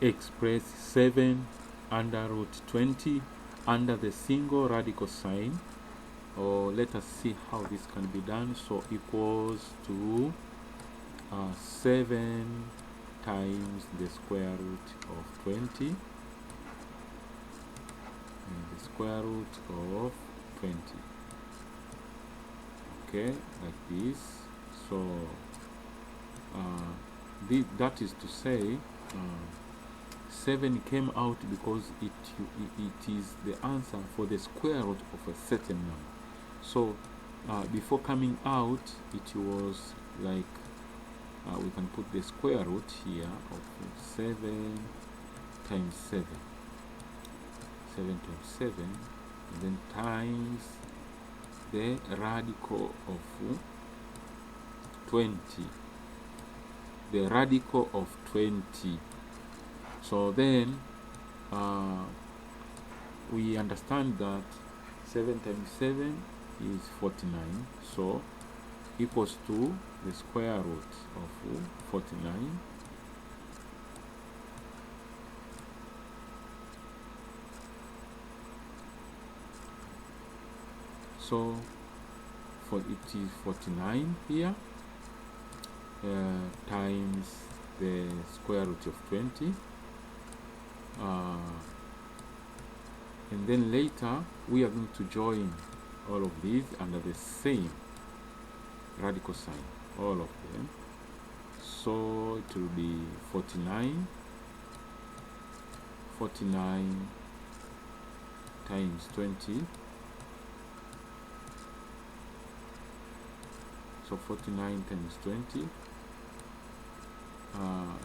express 7 under root 20 under the single radical sign. Or let us see how this can be done. So equals to 7 times the square root of 20, and the square root of 20. Okay, like this. So that is to say 7 came out because it is the answer for the square root of a certain number. So before coming out, it was like we can put the square root here of 7 times 7, 7 times 7, and then times the radical of 20, the radical of 20. So then we understand that 7 times 7 is 49, so equals to the square root of 49 . So for it is 49 here times the square root of 20, and then later we are going to join all of these under the same radical sign, all of them. So it will be 49 times 20. So 49 times 20,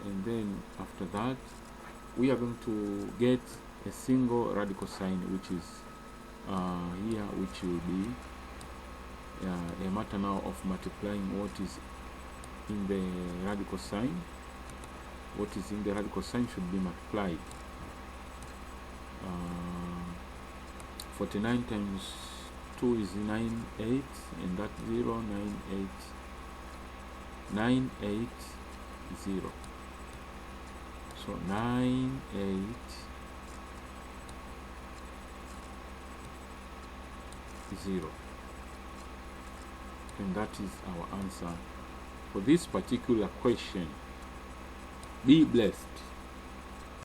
and then after that we are going to get a single radical sign, which is here, which will be a matter now of multiplying what is in the radical sign. What is in the radical sign should be multiplied. 49 times 2 is 98, and that 0, 980. So 980, and that is our answer for this particular question. Be blessed.